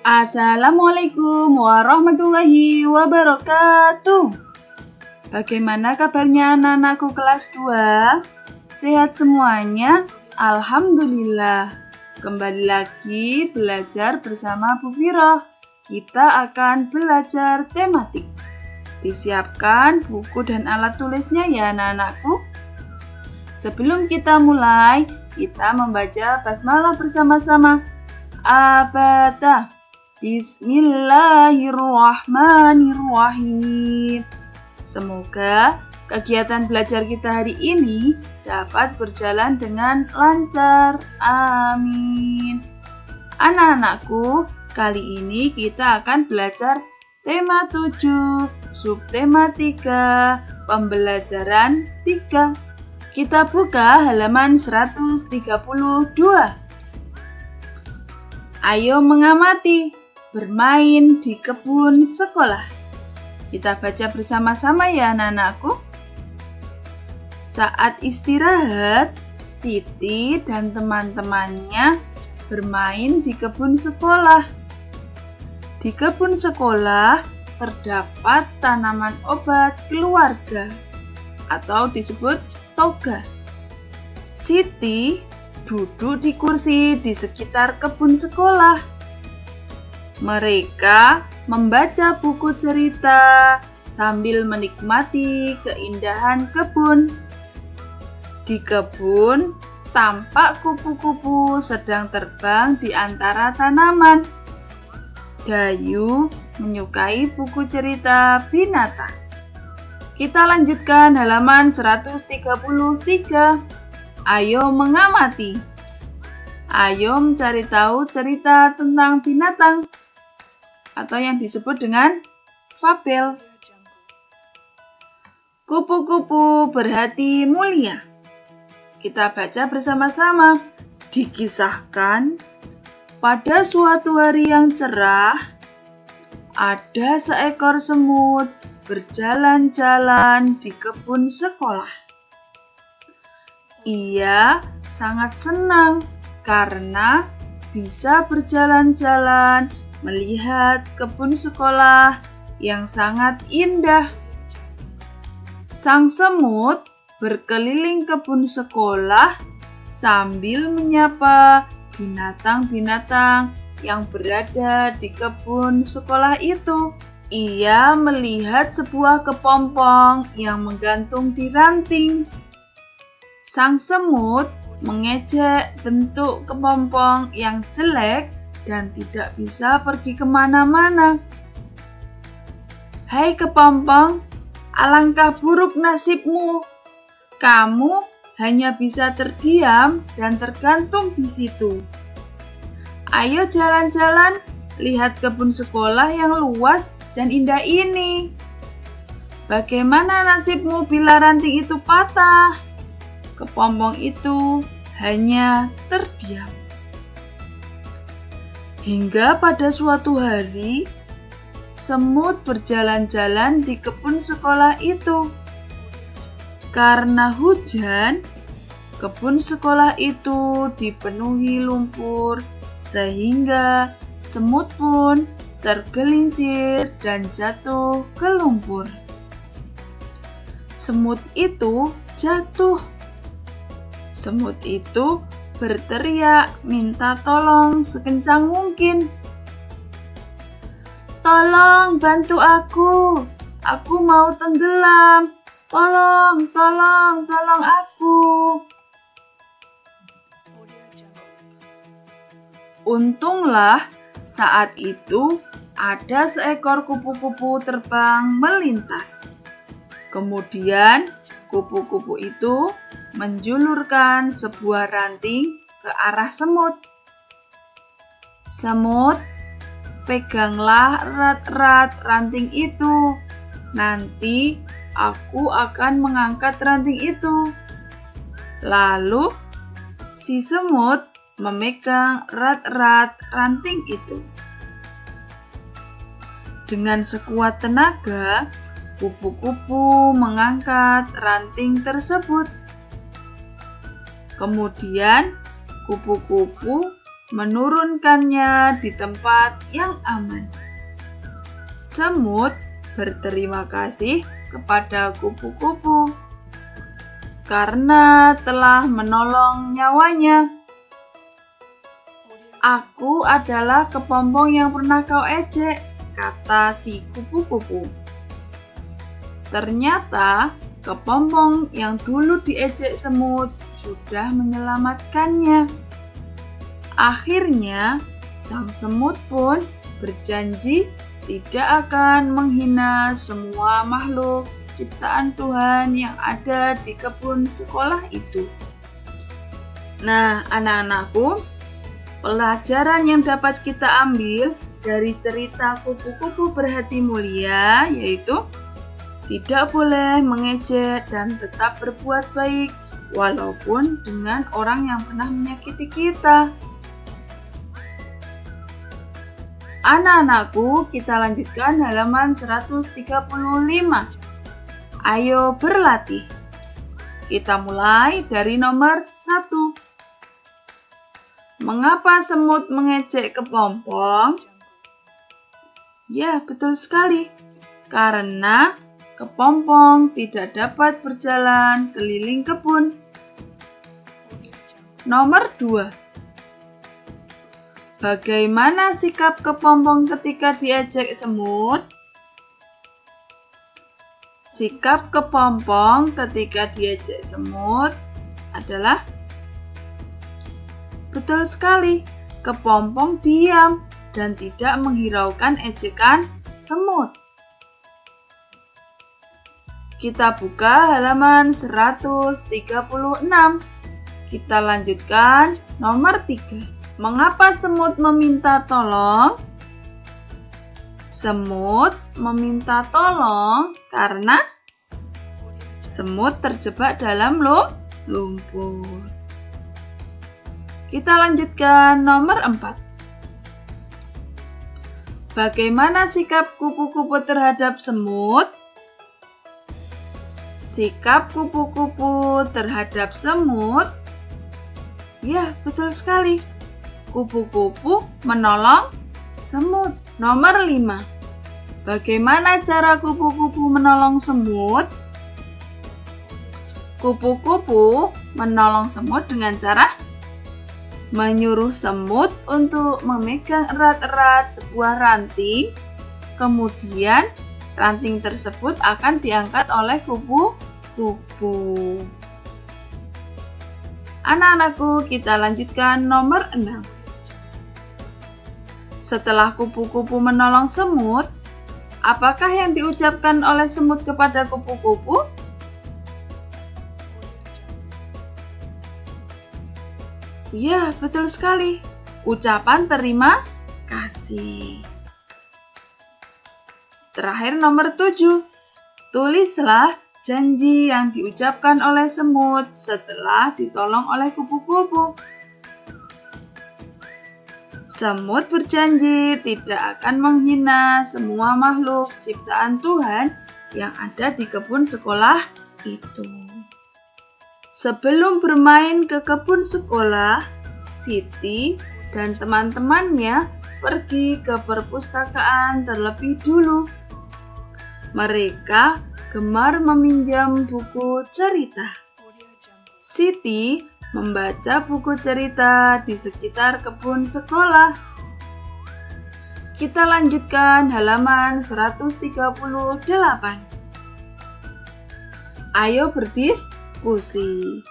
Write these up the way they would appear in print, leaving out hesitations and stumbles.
Assalamualaikum warahmatullahi wabarakatuh. Bagaimana kabarnya anak-anakku kelas 2? Sehat semuanya? Alhamdulillah. Kembali lagi belajar bersama Bu Firoh. Kita akan belajar tematik. Disiapkan buku dan alat tulisnya ya anak-anakku. Sebelum kita mulai, kita membaca basmalah bersama-sama. Abada. Bismillahirrahmanirrahim. Semoga kegiatan belajar kita hari ini dapat berjalan dengan lancar. Amin. Anak-anakku, kali ini kita akan belajar tema 7, subtema 3, pembelajaran 3. Kita buka halaman 132. Ayo mengamati, bermain di kebun sekolah. Kita baca bersama-sama ya anak-anakku. Saat istirahat, Siti dan teman-temannya bermain di kebun sekolah. Di kebun sekolah terdapat tanaman obat keluarga atau disebut toga. Siti duduk di kursi di sekitar kebun sekolah. Mereka membaca buku cerita sambil menikmati keindahan kebun. Di kebun tampak kupu-kupu sedang terbang di antara tanaman. Dayu menyukai buku cerita binatang. Kita lanjutkan halaman 133. Ayo mengamati. Ayo mencari tahu cerita tentang binatang atau yang disebut dengan fabel. Kupu-kupu berhati mulia. Kita baca bersama-sama. Dikisahkan, pada suatu hari yang cerah, ada seekor semut berjalan-jalan di kebun sekolah. Ia sangat senang karena bisa berjalan-jalan melihat kebun sekolah yang sangat indah. Sang semut berkeliling kebun sekolah sambil menyapa binatang-binatang yang berada di kebun sekolah itu. Ia melihat sebuah kepompong yang menggantung di ranting. Sang semut mengejek bentuk kepompong yang jelek dan tidak bisa pergi kemana-mana. Hai kepompong, alangkah buruk nasibmu. Kamu hanya bisa terdiam dan tergantung di situ. Ayo jalan-jalan, lihat kebun sekolah yang luas dan indah ini. Bagaimana nasibmu bila ranting itu patah? Kepompong itu hanya terdiam. Hingga pada suatu hari, semut berjalan-jalan di kebun sekolah itu. Karena hujan, kebun sekolah itu dipenuhi lumpur sehingga semut pun tergelincir dan jatuh ke lumpur. Semut itu jatuh. Semut itu berteriak minta tolong sekencang mungkin. Tolong bantu aku mau tenggelam. Tolong aku. Untunglah saat itu ada seekor kupu-kupu terbang melintas. Kemudian kupu-kupu itu menjulurkan sebuah ranting ke arah semut. Semut, peganglah erat-erat ranting itu. Nanti aku akan mengangkat ranting itu. Lalu si semut memegang erat-erat ranting itu. Dengan sekuat tenaga, kupu-kupu mengangkat ranting tersebut. Kemudian kupu-kupu menurunkannya di tempat yang aman. Semut berterima kasih kepada kupu-kupu karena telah menolong nyawanya. Aku adalah kepompong yang pernah kau ejek, kata si kupu-kupu. Ternyata kepompong yang dulu diejek semut sudah menyelamatkannya. Akhirnya, sang semut pun berjanji tidak akan menghina semua makhluk ciptaan Tuhan yang ada di kebun sekolah itu. Nah, anak-anakku, pelajaran yang dapat kita ambil dari cerita kupu-kupu berhati mulia yaitu tidak boleh mengejek dan tetap berbuat baik walaupun dengan orang yang pernah menyakiti kita. Anak-anakku, kita lanjutkan halaman 135. Ayo berlatih. Kita mulai dari nomor 1. Mengapa semut mengejek kepompong? Ya, betul sekali. Karena kepompong tidak dapat berjalan keliling kebun. Nomor 2. Bagaimana sikap kepompong ketika diejek semut? Sikap kepompong ketika diejek semut adalah betul sekali, kepompong diam dan tidak menghiraukan ejekan semut. Kita buka halaman 136. Kita lanjutkan nomor 3. Mengapa semut meminta tolong? Semut meminta tolong karena semut terjebak dalam lumpur. Kita lanjutkan nomor 4. Bagaimana sikap kupu-kupu terhadap semut? Sikap kupu-kupu terhadap semut? Ya, betul sekali. Kupu-kupu menolong semut. Nomor 5. Bagaimana cara kupu-kupu menolong semut? Kupu-kupu menolong semut dengan cara menyuruh semut untuk memegang erat-erat sebuah ranting. Kemudian ranting tersebut akan diangkat oleh kupu-kupu. Anak-anakku, kita lanjutkan nomor 6. Setelah kupu-kupu menolong semut, apakah yang diucapkan oleh semut kepada kupu-kupu? Iya, betul sekali. Ucapan terima kasih. Terakhir nomor 7. Tulislah janji yang diucapkan oleh semut setelah ditolong oleh kupu-kupu. Semut berjanji tidak akan menghina semua makhluk ciptaan Tuhan yang ada di kebun sekolah itu. Sebelum bermain ke kebun sekolah, Siti dan teman-temannya pergi ke perpustakaan terlebih dulu. Mereka gemar meminjam buku cerita. Siti membaca buku cerita di sekitar kebun sekolah. Kita lanjutkan halaman 138. Ayo berdiskusi.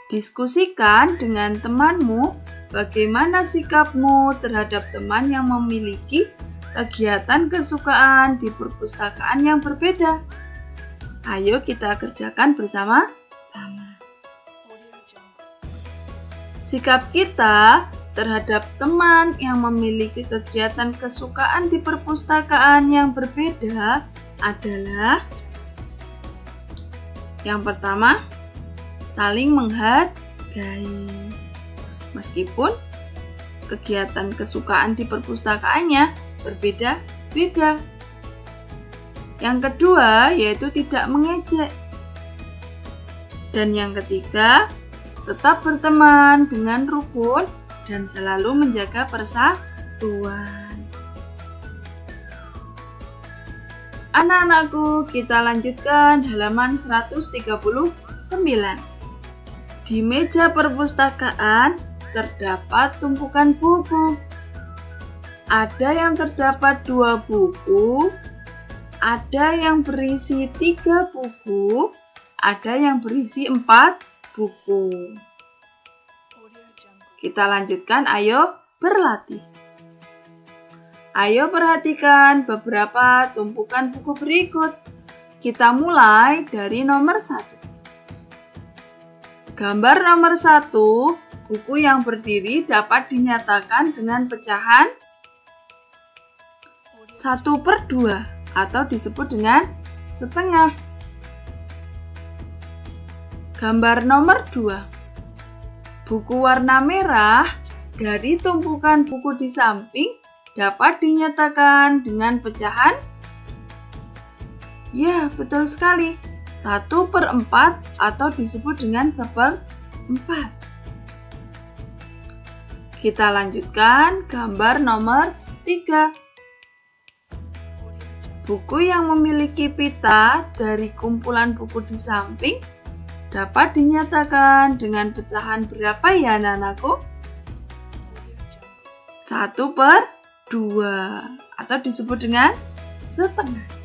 Diskusikan dengan temanmu bagaimana sikapmu terhadap teman yang memiliki kegiatan kesukaan di perpustakaan yang berbeda. Ayo kita kerjakan bersama-sama. Sikap kita terhadap teman yang memiliki kegiatan kesukaan di perpustakaan yang berbeda adalah yang pertama, saling menghargai. Meskipun kegiatan kesukaan di perpustakaannya berbeda-beda. Yang kedua, yaitu tidak mengejek. Dan yang ketiga, tetap berteman dengan rukun dan selalu menjaga persatuan. Anak-anakku, kita lanjutkan halaman 139. Di meja perpustakaan terdapat tumpukan buku. Ada yang terdapat 2 buku, ada yang berisi 3 buku, ada yang berisi 4 buku. Kita lanjutkan, ayo berlatih. Ayo perhatikan beberapa tumpukan buku berikut. Kita mulai dari nomor 1. Gambar nomor 1, buku yang berdiri dapat dinyatakan dengan pecahan 1/2 atau disebut dengan setengah. Gambar nomor 2, buku warna merah dari tumpukan buku di samping dapat dinyatakan dengan pecahan? Ya, betul sekali. 1/4 atau disebut dengan 1/4. Kita lanjutkan gambar nomor 3. Buku yang memiliki pita dari kumpulan buku di samping dapat dinyatakan dengan pecahan berapa ya anak-anakku? 1/2 atau disebut dengan setengah.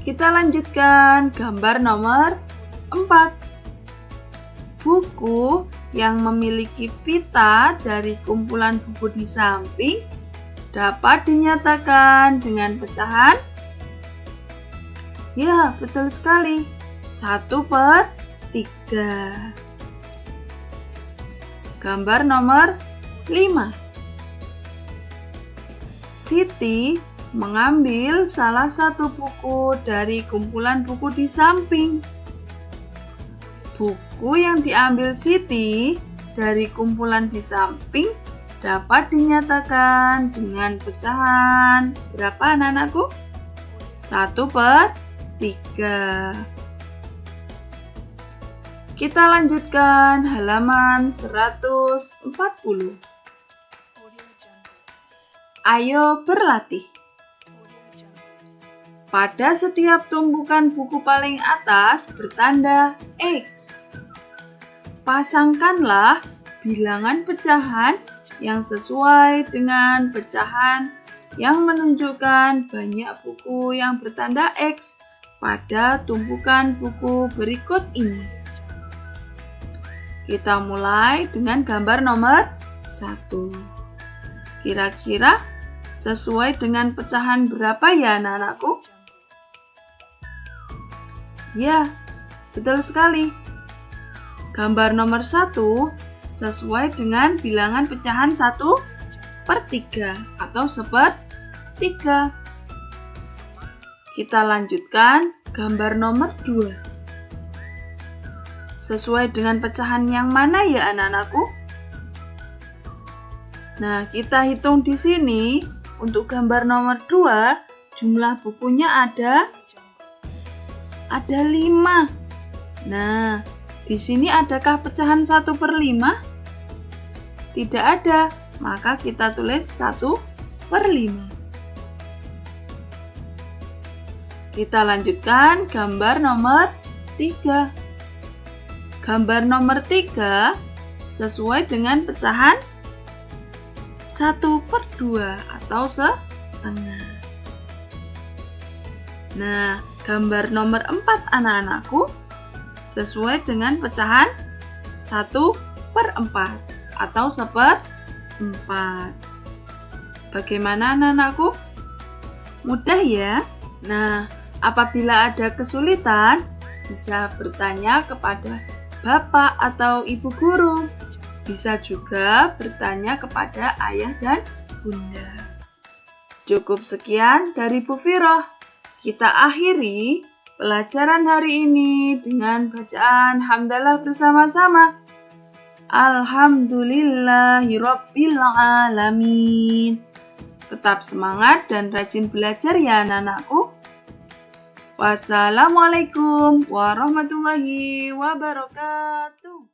Kita lanjutkan gambar nomor 4. Buku yang memiliki pita dari kumpulan buku di samping dapat dinyatakan dengan pecahan? Ya, betul sekali. 1/3. Gambar nomor 5. Siti mengambil salah satu buku dari kumpulan buku di samping. Buku yang diambil Siti dari kumpulan di samping dapat dinyatakan dengan pecahan berapa anak-anakku? 1/3. Kita lanjutkan halaman 140. Ayo berlatih. Pada setiap tumpukan buku paling atas bertanda X. Pasangkanlah bilangan pecahan yang sesuai dengan pecahan yang menunjukkan banyak buku yang bertanda X pada tumpukan buku berikut ini. Kita mulai dengan gambar nomor 1. Kira-kira sesuai dengan pecahan berapa ya anak-anakku? Ya, betul sekali. Gambar nomor 1 sesuai dengan bilangan pecahan 1/3 atau 1/3. Kita lanjutkan gambar nomor 2. Sesuai dengan pecahan yang mana ya anak-anakku? Nah, kita hitung di sini. Untuk gambar nomor 2, jumlah bukunya ada 5. Nah, di sini adakah pecahan 1/5? Tidak ada, maka kita tulis 1/5. Kita lanjutkan gambar nomor 3. Gambar nomor 3 sesuai dengan pecahan 1/2 atau setengah. Nah, gambar nomor 4 anak-anakku sesuai dengan pecahan 1/4 atau 1/4. Bagaimana anak-anakku? Mudah ya? Nah, apabila ada kesulitan, bisa bertanya kepada Bapak atau Ibu guru. Bisa juga bertanya kepada ayah dan bunda. Cukup sekian dari Bu Firoh. Kita akhiri pelajaran hari ini dengan bacaan hamdalah bersama-sama. Alhamdulillahirabbil alamin. Tetap semangat dan rajin belajar ya anak-anakku. Wassalamualaikum warahmatullahi wabarakatuh.